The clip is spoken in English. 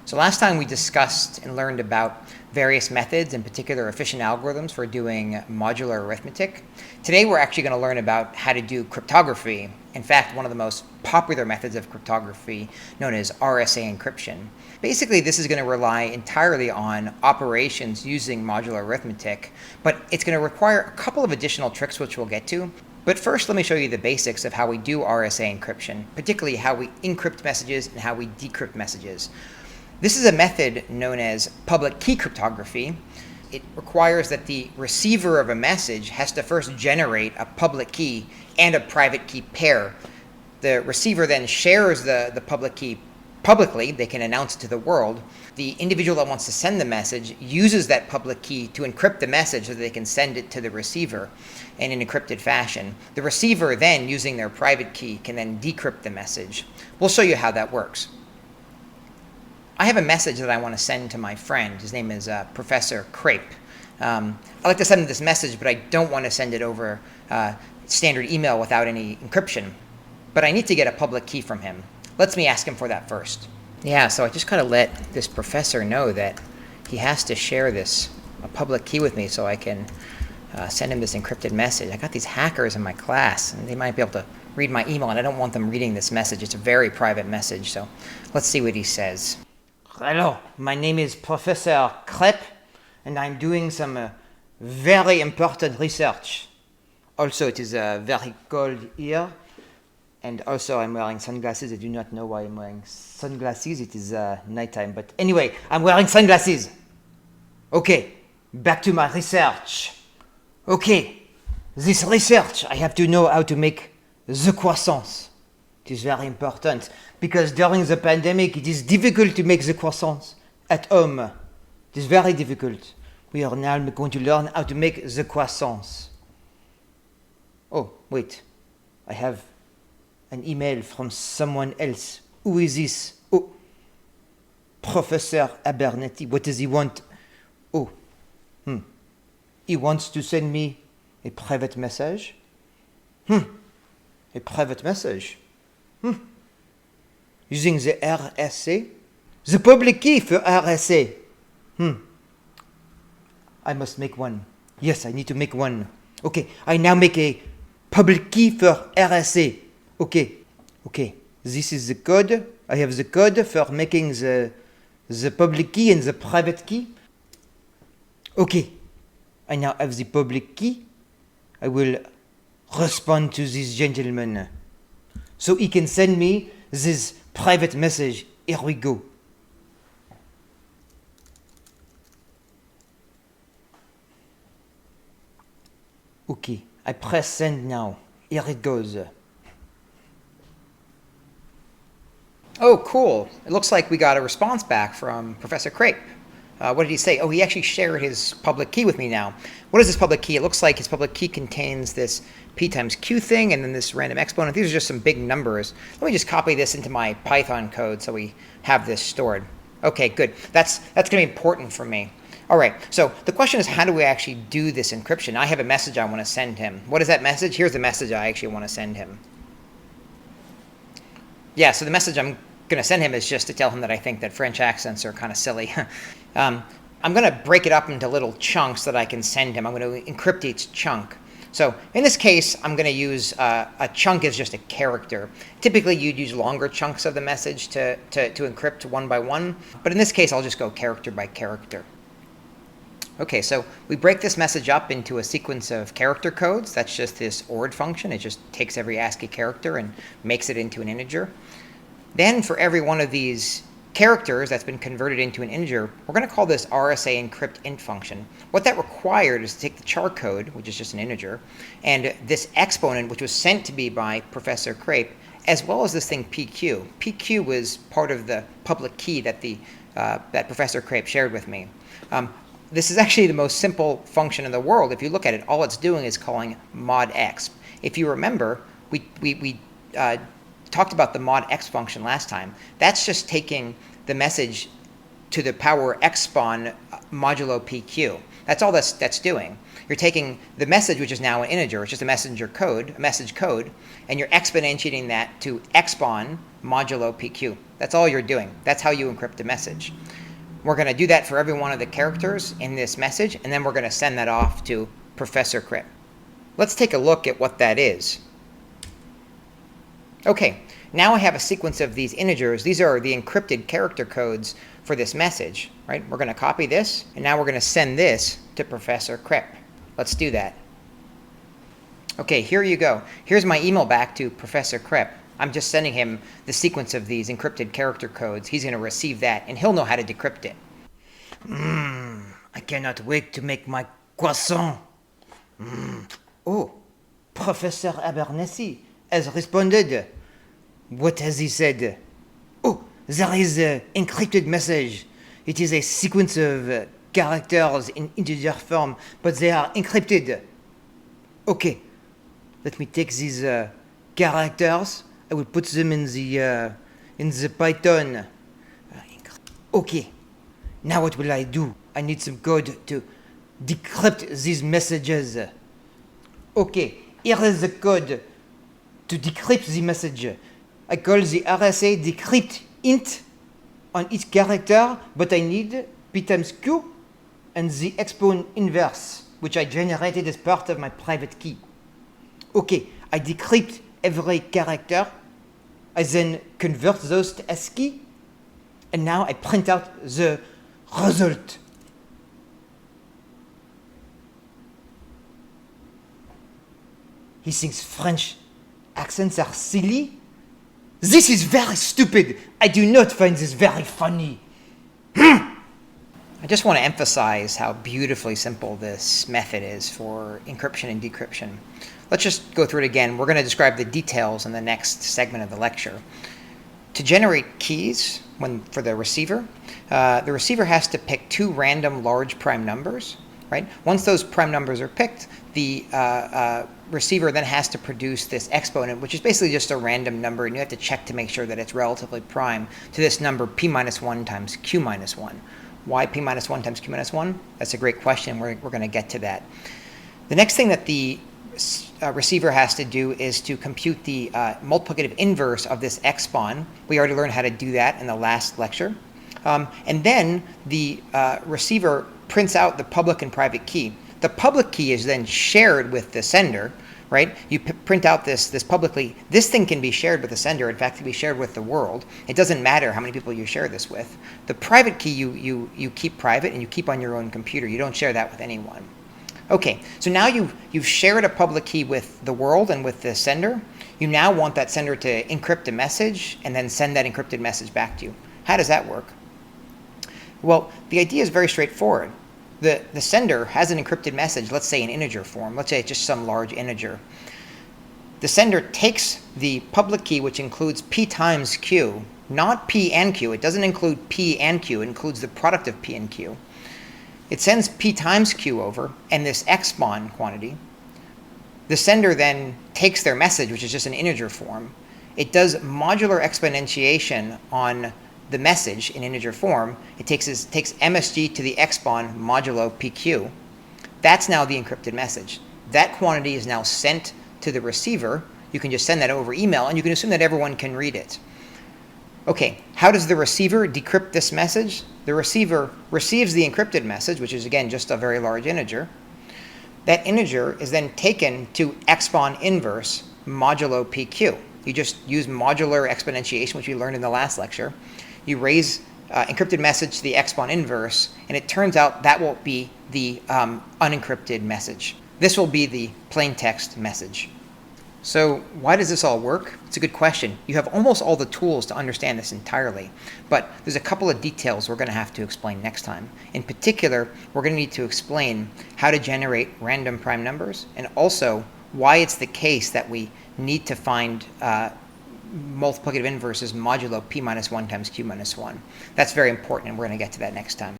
So last time we discussed and learned about various methods, in particular efficient algorithms for doing modular arithmetic. Today we're actually going to learn about how to do cryptography. In fact, one of the most popular methods of cryptography known as RSA encryption. Basically, this is going to rely entirely on operations using modular arithmetic, but it's going to require a couple of additional tricks which we'll get to. But first, let me show you the basics of how we do RSA encryption, particularly how we encrypt messages and how we decrypt messages. This is a method known as public key cryptography. It requires that the receiver of a message has to first generate a public key and a private key pair. The receiver then shares the public key publicly. They can announce it to the world. The individual that wants to send the message uses that public key to encrypt the message so that they can send it to the receiver in an encrypted fashion. The receiver then, using their private key, can then decrypt the message. We'll show you how that works. I have a message that I want to send to my friend. His name is Professor Crape. I'd like to send him this message, but I don't want to send it over standard email without any encryption. But I need to get a public key from him. Let me ask him for that first. Yeah, so I just got to let this professor know that he has to share a public key with me so I can send him this encrypted message. I got these hackers in my class, and they might be able to read my email, and I don't want them reading this message. It's a very private message, so let's see what he says. Hello, my name is Professor Crape, and I'm doing some very important research. Also, it is very cold here, and also I'm wearing sunglasses. I do not know why I'm wearing sunglasses. It is nighttime, but anyway, I'm wearing sunglasses. Okay, back to my research. Okay, this research, I have to know how to make the croissants. It is very important because during the pandemic, it is difficult to make the croissants at home. It is very difficult. We are now going to learn how to make the croissants. Oh, wait. I have an email from someone else. Who is this? Oh, Professor Abernethy. What does he want? Oh, he wants to send me a private message. A private message. Using the RSA? The public key for RSA. I must make one. Yes, I need to make one. Okay, I now make a public key for RSA. Okay. This is the code. I have the code for making the public key and the private key. Okay, I now have the public key. I will respond to this gentleman so he can send me this private message. Here we go. Okay, I press send now. Here it goes. Oh, cool. It looks like we got a response back from Professor Crape. What did he say? Oh, he actually shared his public key with me now. What is this public key? It looks like his public key contains this p times q thing and then this random exponent. These are just some big numbers. Let me just copy this into my Python code so we have this stored. Okay, good. That's going to be important for me. All right, so the question is, how do we actually do this encryption? I have a message I want to send him. What is that message? Here's the message I actually want to send him. Yeah, so the message I'm going to send him is just to tell him that I think that French accents are kind of silly. I'm going to break it up into little chunks that I can send him. I'm going to encrypt each chunk. So in this case, I'm going to use a chunk as just a character. Typically, you'd use longer chunks of the message to encrypt one by one. But in this case, I'll just go character by character. Okay, so we break this message up into a sequence of character codes. That's just this ORD function. It just takes every ASCII character and makes it into an integer. Then for every one of these characters that's been converted into an integer, we're going to call this RSA encrypt int function. What that required is to take the char code, which is just an integer, and this exponent, which was sent to me by Professor Crape, as well as this thing PQ. PQ was part of the public key that that Professor Crape shared with me. This is actually the most simple function in the world. If you look at it, all it's doing is calling mod x. If you remember, we talked about the mod x function last time. That's just taking the message to the power exponent modulo PQ. That's all that's doing. You're taking the message, which is now an integer, it's just a message code, and you're exponentiating that to expon modulo PQ. That's all you're doing. That's how you encrypt a message. We're going to do that for every one of the characters in this message, and then we're going to send that off to Professor Crypt. Let's take a look at what that is. Okay, now I have a sequence of these integers. These are the encrypted character codes for this message, right? We're going to copy this, and now we're going to send this to Professor Crypt. Let's do that. Okay, here you go. Here's my email back to Professor Crypt. I'm just sending him the sequence of these encrypted character codes. He's going to receive that, and he'll know how to decrypt it. I cannot wait to make my croissant. Oh, Professor Abernethy has responded. What has he said? Oh, there is an encrypted message. It is a sequence of characters in integer form, but they are encrypted. Okay, let me take these characters. I will put them in the Python. Okay, now what will I do? I need some code to decrypt these messages. Okay, here is the code to decrypt the message. I call the RSA decrypt int on each character, but I need p times q and the exponent inverse, which I generated as part of my private key. Okay, I decrypt every character. I then convert those to ASCII, and now I print out the result. He thinks French accents are silly. This is very stupid. I do not find this very funny. I just want to emphasize how beautifully simple this method is for encryption and decryption. Let's just go through it again. We're going to describe the details in the next segment of the lecture. To generate keys for the receiver has to pick two random large prime numbers, right? Once those prime numbers are picked, the receiver then has to produce this exponent, which is basically just a random number, and you have to check to make sure that it's relatively prime to this number p minus 1 times q minus 1. Why p minus 1 times q minus 1? That's a great question. We're going to get to that. The next thing that the receiver has to do is to compute the multiplicative inverse of this expon. We already learned how to do that in the last lecture. And then the receiver prints out the public and private key. The public key is then shared with the sender, right? You print out this publicly. This thing can be shared with the sender. In fact, it can be shared with the world. It doesn't matter how many people you share this with. The private key you keep private and you keep on your own computer. You don't share that with anyone. Okay, so now you've shared a public key with the world and with the sender. You now want that sender to encrypt a message and then send that encrypted message back to you. How does that work? Well, the idea is very straightforward. The sender has an encrypted message, let's say in integer form. Let's say it's just some large integer. The sender takes the public key, which includes p times q, not p and q. It doesn't include p and q. It includes the product of p and q. It sends p times q over and this expon quantity. The sender then takes their message, which is just an integer form. It does modular exponentiation on the message in integer form. It takes MSG to the expon modulo PQ. That's now the encrypted message. That quantity is now sent to the receiver. You can just send that over email, and you can assume that everyone can read it. Okay, how does the receiver decrypt this message? The receiver receives the encrypted message, which is, again, just a very large integer. That integer is then taken to expon inverse modulo PQ. You just use modular exponentiation, which we learned in the last lecture. You raise encrypted message to the expon inverse, and it turns out that will be the unencrypted message. This will be the plain text message. So why does this all work? It's a good question. You have almost all the tools to understand this entirely, but there's a couple of details we're going to have to explain next time. In particular, we're going to need to explain how to generate random prime numbers, and also why it's the case that we need to find multiplicative inverses modulo p minus 1 times q minus 1. That's very important, and we're going to get to that next time.